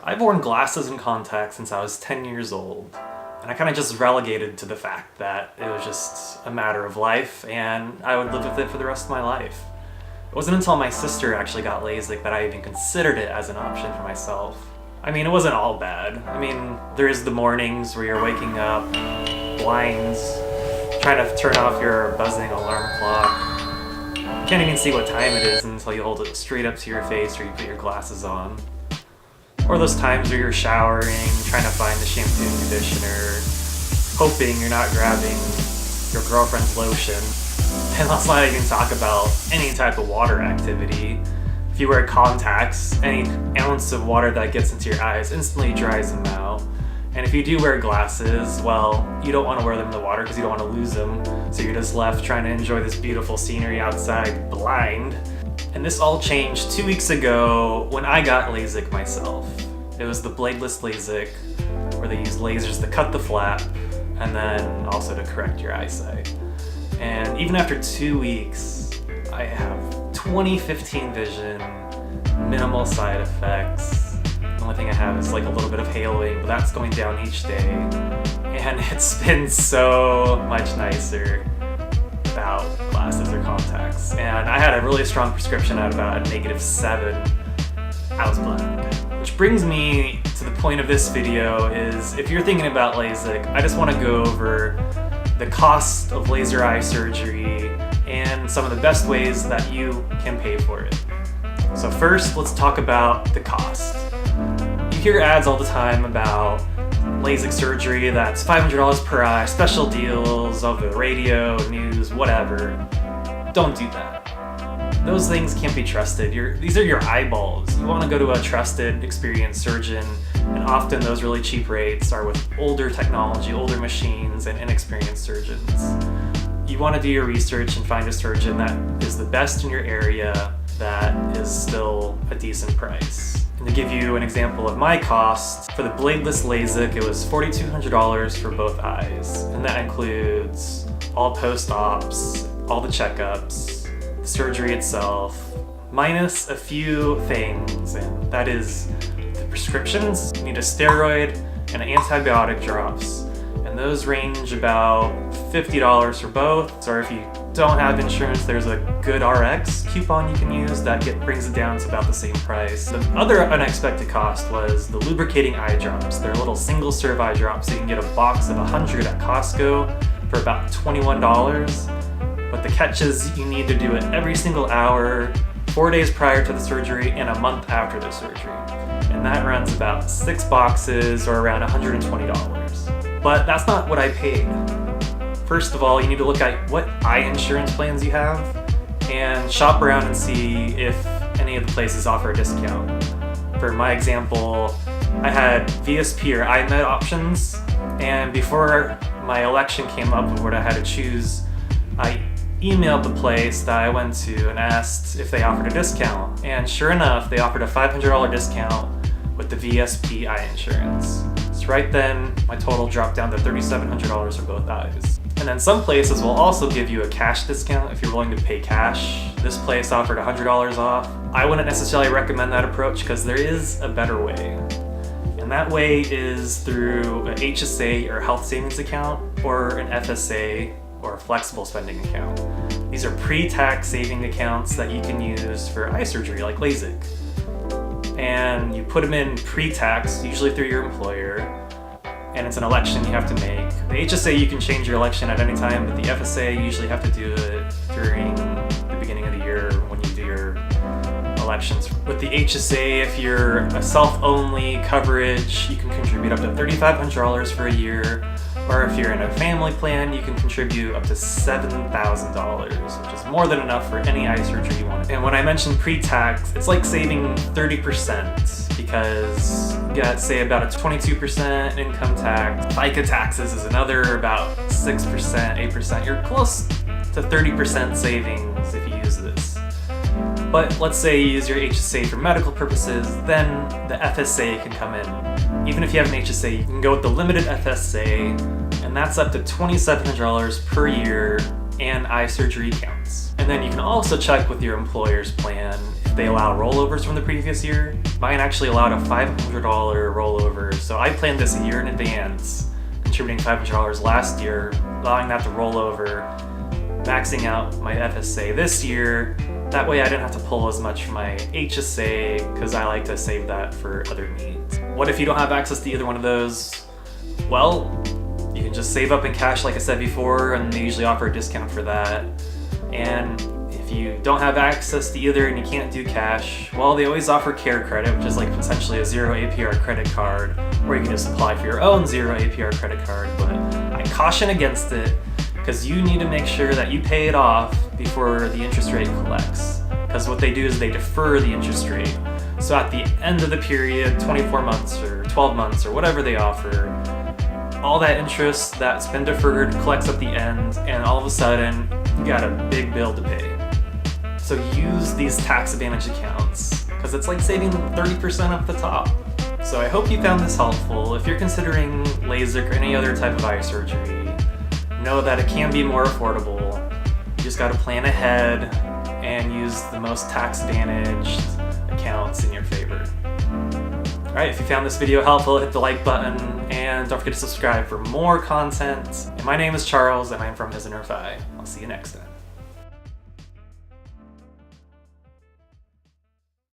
I've worn glasses and contacts since I was 10 years old, and I kind of just relegated to the fact that it was just a matter of life and I would live with it for the rest of my life. It wasn't until my sister actually got LASIK that I even considered it as an option for myself. I mean, it wasn't all bad. I mean, there is the mornings where you're waking up, blinds, trying to turn off your buzzing alarm clock. You can't even see what time it is until you hold it straight up to your face or you put your glasses on. Or those times where you're showering, trying to find the shampoo and conditioner, hoping you're not grabbing your girlfriend's lotion. And let's not even talk about any type of water activity. If you wear contacts, any ounce of water that gets into your eyes instantly dries them out. And if you do wear glasses, well, you don't want to wear them in the water because you don't want to lose them. So you're just left trying to enjoy this beautiful scenery outside blind. And this all changed 2 weeks ago when I got LASIK myself. It was the bladeless LASIK, where they use lasers to cut the flap and then also to correct your eyesight. And even after 2 weeks, I have 20/15 vision, minimal side effects. The only thing I have is like a little bit of haloing, but that's going down each day. And it's been so much nicer without glasses or contacts. And I had a really strong prescription at about a -7. I was blind. Which brings me to the point of this video is, if you're thinking about LASIK, I just want to go over the cost of laser eye surgery and some of the best ways that you can pay for it. So first, let's talk about the cost. You hear ads all the time about LASIK surgery that's $500 per eye, special deals over the radio, news, whatever. Don't do that. Those things can't be trusted. These are your eyeballs. You want to go to a trusted, experienced surgeon, and often those really cheap rates are with older technology, older machines, and inexperienced surgeons. You want to do your research and find a surgeon that is the best in your area that is still a decent price. And to give you an example of my cost, for the bladeless LASIK, it was $4,200 for both eyes. And that includes all post-ops, all the checkups, the surgery itself, minus a few things, and that is the prescriptions. You need a steroid and antibiotic drops, and those range about $50 for both. Or if you don't have insurance, there's a Good RX coupon you can use that brings it down to about the same price. The other unexpected cost was the lubricating eye drops. They're little single serve eye drops, so you can get a box of 100 at Costco for about $21. But the catch is you need to do it every single hour, 4 days prior to the surgery and a month after the surgery. And that runs about 6 boxes or around $120. But that's not what I paid. First of all, you need to look at what eye insurance plans you have and shop around and see if any of the places offer a discount. For my example, I had VSP or iMed options, and before my election came up of what I had to choose, I emailed the place that I went to and asked if they offered a discount. And sure enough, they offered a $500 discount with the VSP eye insurance. So right then, my total dropped down to $3,700 for both eyes. And then some places will also give you a cash discount if you're willing to pay cash. This place offered $100 off. I wouldn't necessarily recommend that approach because there is a better way. And that way is through an HSA or health savings account or an FSA or a flexible spending account. These are pre-tax saving accounts that you can use for eye surgery like LASIK. And you put them in pre-tax, usually through your employer, and it's an election you have to make. The HSA, you can change your election at any time, but the FSA, you usually have to do it during the beginning of the year when you do your elections. With the HSA, if you're a self-only coverage, you can contribute up to $3,500 for a year. Or if you're in a family plan, you can contribute up to $7,000, which is more than enough for any eye surgery you want. And when I mention pre-tax, it's like saving 30% because you got, say, about a 22% income tax. FICA taxes is another about 6%, 8%. You're close to 30% savings if you use this. But let's say you use your HSA for medical purposes, then the FSA can come in. Even if you have an HSA, you can go with the limited FSA, and that's up to $2,700 per year and eye surgery counts. And then you can also check with your employer's plan if they allow rollovers from the previous year. Mine actually allowed a $500 rollover, so I planned this a year in advance, contributing $500 last year, allowing that to roll over, maxing out my FSA this year. That way I didn't have to pull as much from my HSA, because I like to save that for other needs. What if you don't have access to either one of those? Well, you can just save up in cash like I said before, and they usually offer a discount for that. And if you don't have access to either and you can't do cash, well, they always offer Care Credit, which is like potentially a 0 APR credit card, or you can just apply for your own 0 APR credit card. But I caution against it, because you need to make sure that you pay it off before the interest rate collects. Because what they do is they defer the interest rate. So at the end of the period, 24 months or 12 months or whatever they offer, all that interest that's been deferred collects at the end, and all of a sudden, you got a big bill to pay. So use these tax advantage accounts, because it's like saving 30% off the top. So I hope you found this helpful. If you're considering LASIK or any other type of eye surgery, know that it can be more affordable. You just gotta plan ahead and use the most tax advantaged accounts in your favor. Alright, if you found this video helpful, hit the like button, and don't forget to subscribe for more content. And my name is Charles, and I'm from His Inner Thigh. I'll see you next time.